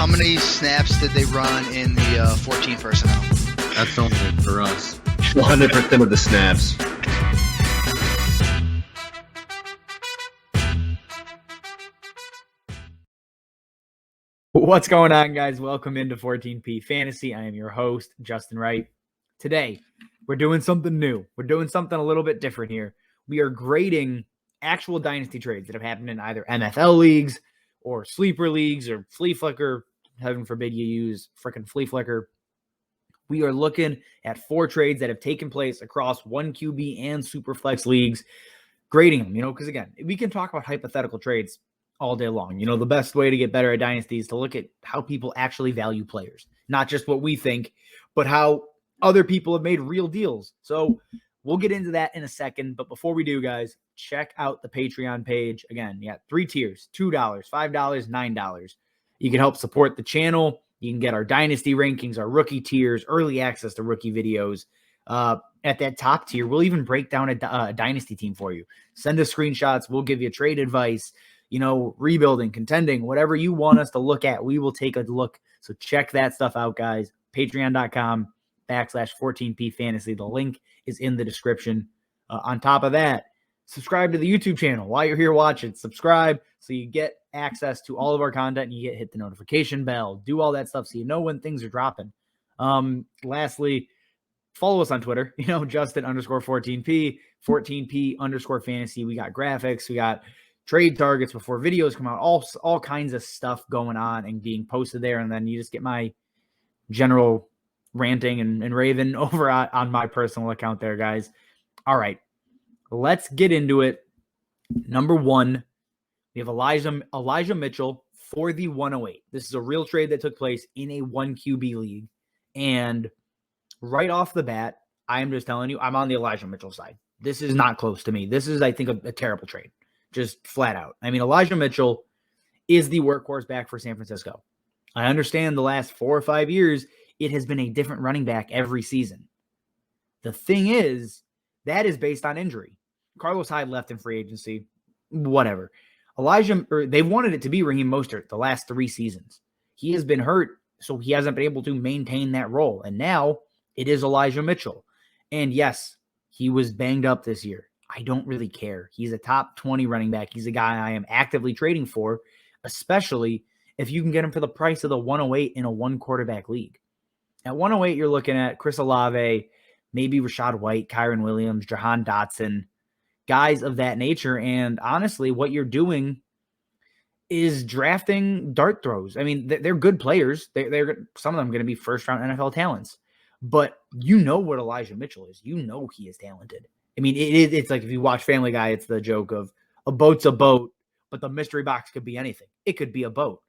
How many snaps did they run in the 14 personnel? That's only for us. 100% of the snaps. What's going on, guys? Welcome into 14P Fantasy. I am your host, Justin Wright. Today, we're doing something new. We're doing something a little bit different here. We are grading actual Dynasty trades that have happened in either NFL leagues or sleeper leagues or flea flicker. Heaven forbid you use freaking flea flicker. We are looking at 4 trades that have taken place across 1 QB and super flex leagues, grading them, because again, we can talk about hypothetical trades all day long. The best way to get better at Dynasty is to look at how people actually value players, not just what we think, but how other people have made real deals. So we'll get into that in a second. But before we do, guys, check out the Patreon page. Again, you got 3 tiers, $2, $5, $9. You can help support the channel. You can get our Dynasty rankings, our rookie tiers, early access to rookie videos. At that top tier, we'll even break down a Dynasty team for you. Send us screenshots. We'll give you trade advice. Rebuilding, contending, whatever you want us to look at, we will take a look. So check that stuff out, guys. Patreon.com/14P Fantasy. The link is in the description. On top of that, subscribe to the YouTube channel. While you're here watching, subscribe so you get access to all of our content and you hit the notification bell. Do all that stuff so you know when things are dropping. Lastly, follow us on Twitter, Justin_14P, 14P_fantasy. We got graphics. We got trade targets before videos come out, all kinds of stuff going on and being posted there. And then you just get my general ranting and raving over on my personal account there, guys. All right, let's get into it. Number 1, we have Elijah Mitchell for the 108. This is a real trade that took place in a 1 QB league. And right off the bat, I am just telling you, I'm on the Elijah Mitchell side. This is not close to me. This is, I think, a terrible trade. Just flat out. I mean, Elijah Mitchell is the workhorse back for San Francisco. I understand the last 4 or 5 years, it has been a different running back every season. The thing is, that is based on injury. Carlos Hyde left in free agency, whatever. They wanted it to be Raheem Mostert the last 3 seasons. He has been hurt, so he hasn't been able to maintain that role. And now it is Elijah Mitchell. And yes, he was banged up this year. I don't really care. He's a top 20 running back. He's a guy I am actively trading for, especially if you can get him for the price of the 108 in a 1 quarterback league. At 108, you're looking at Chris Olave, maybe Rachaad White, Kyren Williams, Jahan Dotson, guys of that nature. And honestly, what you're doing is drafting dart throws. I mean, they're good players. They're some of them going to be first-round NFL talents. But you know what Elijah Mitchell is. You know he is talented. I mean, it's like if you watch Family Guy, it's the joke of a boat's a boat, but the mystery box could be anything. It could be a boat.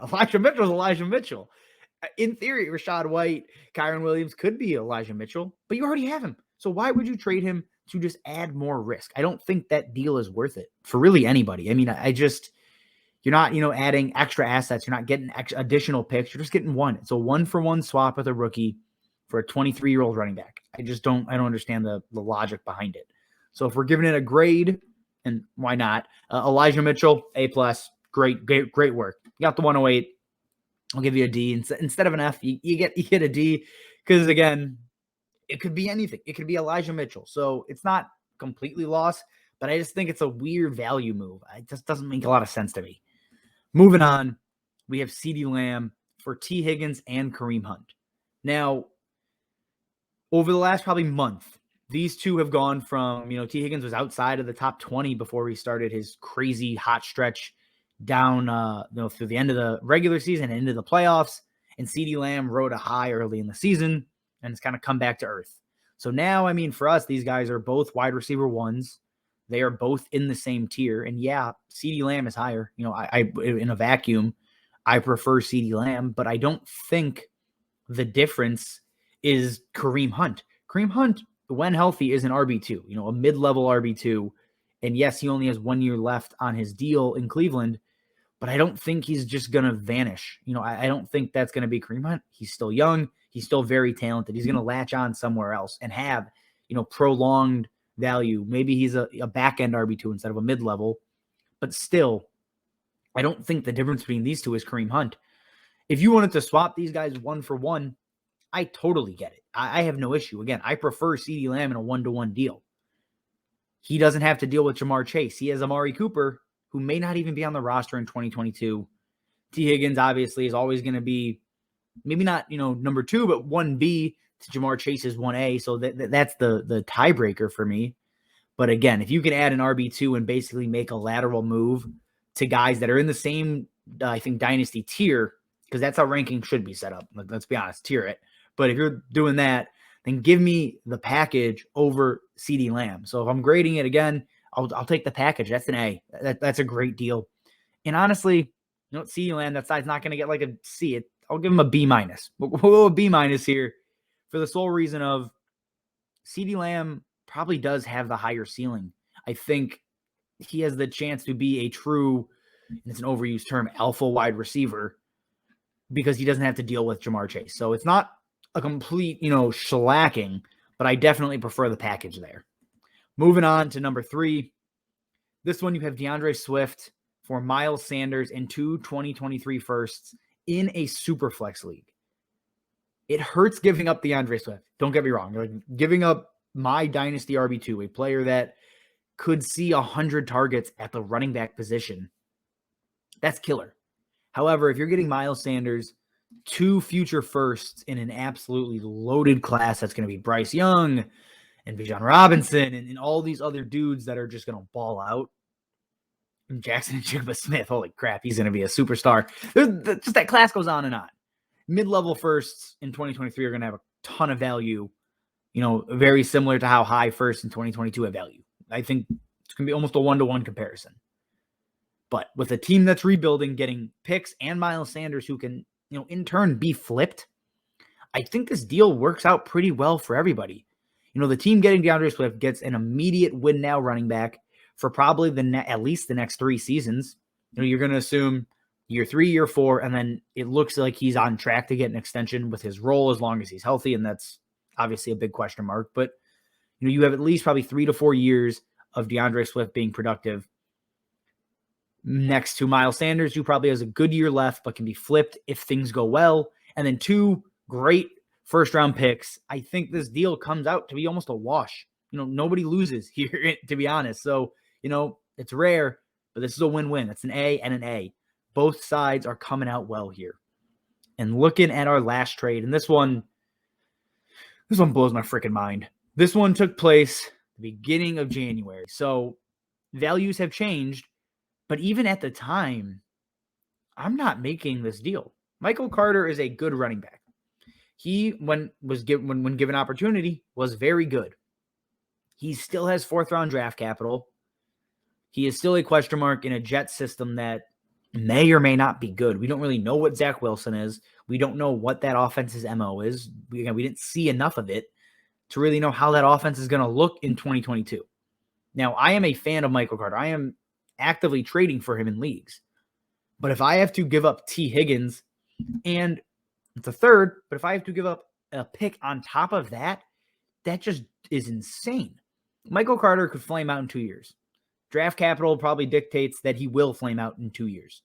Elijah Mitchell is Elijah Mitchell. In theory, Rachaad White, Kyren Williams could be Elijah Mitchell, but you already have him. So why would you trade him to just add more risk? I don't think that deal is worth it for really anybody. I mean, you're not, adding extra assets. You're not getting additional picks. You're just getting one. It's a 1-for-1 swap with a rookie for a 23-year-old running back. I don't understand the logic behind it. So if we're giving it a grade, and why not? Elijah Mitchell, A+, great work. You got the 108. I'll give you a D. Instead of an F, you get a D because, again, it could be anything. It could be Elijah Mitchell. So it's not completely lost, but I just think it's a weird value move. It just doesn't make a lot of sense to me. Moving on, we have CeeDee Lamb for T. Higgins and Kareem Hunt. Now, over the last probably month, these two have gone from, T. Higgins was outside of the top 20 before he started his crazy hot stretch down through the end of the regular season and into the playoffs. And CeeDee Lamb rode a high early in the season and it's kind of come back to earth. So now, I mean, for us, these guys are both wide receiver 1s. They are both in the same tier. And yeah, CeeDee Lamb is higher. I in a vacuum, I prefer CeeDee Lamb, but I don't think the difference is Kareem Hunt. Kareem Hunt, when healthy, is an RB2, a mid-level RB2. And yes, he only has 1 year left on his deal in Cleveland, but I don't think he's just going to vanish. I don't think that's going to be Kareem Hunt. He's still young. He's still very talented. He's going to latch on somewhere else and have, prolonged value. Maybe he's a back-end RB2 instead of a mid-level, but still, I don't think the difference between these two is Kareem Hunt. If you wanted to swap these guys 1-for-1, I totally get it. I have no issue. Again, I prefer CeeDee Lamb in a 1-to-1 deal. He doesn't have to deal with Jamar Chase. He has Amari Cooper, who may not even be on the roster in 2022. T. Higgins obviously is always going to be maybe not, number 2, but 1B to Jamar Chase's 1A. So that's the tiebreaker for me. But again, if you can add an RB2 and basically make a lateral move to guys that are in the same, I think, Dynasty tier, because that's how ranking should be set up. Let's be honest, tier it. But if you're doing that, then give me the package over CeeDee Lamb. So if I'm grading it again, I'll take the package. That's an A. That's a great deal. And honestly, CeeDee Lamb, that side's not going to get like a C. I'll give him a B-. We'll go a B- here for the sole reason of CeeDee Lamb probably does have the higher ceiling. I think he has the chance to be a true, and it's an overused term, alpha wide receiver, because he doesn't have to deal with Jamar Chase. So it's not a complete, shellacking, but I definitely prefer the package there. Moving on to number 3. This one, you have DeAndre Swift for Miles Sanders and 2 2023 firsts in a super flex league. It hurts giving up DeAndre Swift. Don't get me wrong. Like giving up my Dynasty RB2, a player that could see 100 targets at the running back position. That's killer. However, if you're getting Miles Sanders, 2 future firsts in an absolutely loaded class, that's going to be Bryce Young and Bijan Robinson and all these other dudes that are just going to ball out. And Jackson and Jigba Smith, holy crap, he's going to be a superstar. Just that class goes on and on. Mid-level firsts in 2023 are going to have a ton of value, very similar to how high firsts in 2022 have value. I think it's going to be almost a 1-to-1 comparison. But with a team that's rebuilding, getting picks and Miles Sanders who can, in turn be flipped, I think this deal works out pretty well for everybody. The team getting DeAndre Swift gets an immediate win now running back for probably at least the next 3 seasons. You're going to assume year 3, year 4, and then it looks like he's on track to get an extension with his role as long as he's healthy, and that's obviously a big question mark. But you have at least probably 3 to 4 years of DeAndre Swift being productive. Next to Miles Sanders, who probably has a good year left, but can be flipped if things go well. And then 2 great first-round picks. I think this deal comes out to be almost a wash. Nobody loses here, to be honest. So, it's rare, but this is a win-win. It's an A and an A. Both sides are coming out well here. And looking at our last trade, and this one blows my freaking mind. This one took place at the beginning of January. So values have changed. But even at the time, I'm not making this deal. Michael Carter is a good running back. He, when given opportunity, was very good. He still has 4th-round draft capital. He is still a question mark in a Jet system that may or may not be good. We don't really know what Zach Wilson is. We don't know what that offense's MO is. We didn't see enough of it to really know how that offense is going to look in 2022. Now, I am a fan of Michael Carter. I am actively trading for him in leagues. But if I have to give up T. Higgins, and it's a 3rd, but if I have to give up a pick on top of that, that just is insane. Michael Carter could flame out in 2 years. Draft capital probably dictates that he will flame out in 2 years.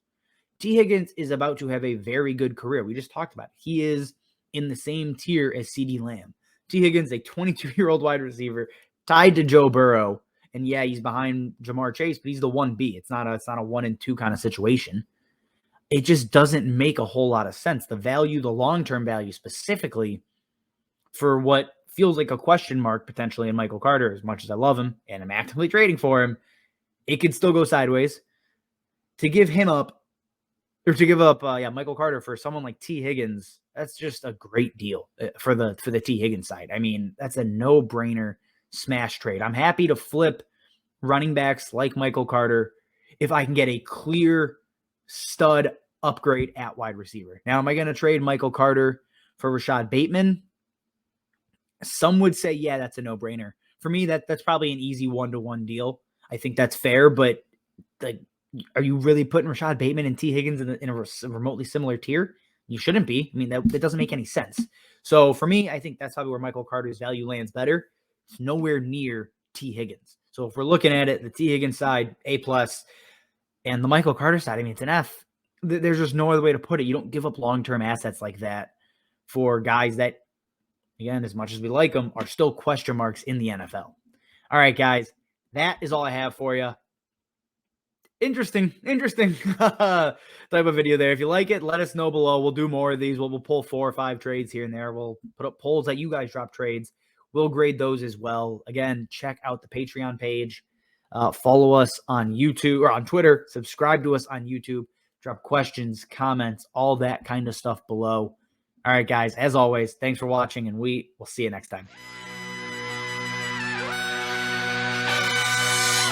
T. Higgins is about to have a very good career. We just talked about it. He is in the same tier as CeeDee Lamb. T. Higgins, a 22-year-old wide receiver, tied to Joe Burrow. And yeah, he's behind Jamar Chase, but he's the 1B. It's not a 1 and 2 kind of situation. It just doesn't make a whole lot of sense. The value, the long-term value specifically for what feels like a question mark potentially in Michael Carter, as much as I love him and I'm actively trading for him, it could still go sideways. To give him up, or to give up Michael Carter for someone like T. Higgins, that's just a great deal for the T. Higgins side. I mean, that's a no-brainer smash trade. I'm happy to flip running backs like Michael Carter if I can get a clear stud upgrade at wide receiver. Now, am I going to trade Michael Carter for Rashad Bateman? Some would say, yeah, that's a no-brainer. For me, that's probably an easy 1-to-1 deal. I think that's fair, but are you really putting Rashad Bateman and T. Higgins in a remotely similar tier? You shouldn't be. I mean, that doesn't make any sense. So for me, I think that's probably where Michael Carter's value lands better. It's nowhere near T. Higgins. So if we're looking at it, the T. Higgins side, A+. And the Michael Carter side, I mean, it's an F. There's just no other way to put it. You don't give up long-term assets like that for guys that, again, as much as we like them, are still question marks in the NFL. All right, guys, that is all I have for you. Interesting type of video there. If you like it, let us know below. We'll do more of these. We'll pull 4 or 5 trades here and there. We'll put up polls that you guys drop trades. We'll grade those as well. Again, check out the Patreon page. Follow us on YouTube or on Twitter. Subscribe to us on YouTube. Drop questions, comments, all that kind of stuff below. All right, guys, as always, thanks for watching, and we will see you next time.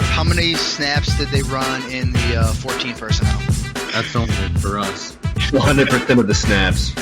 How many snaps did they run in the 14 personnel? That's only for us. 100% of the snaps.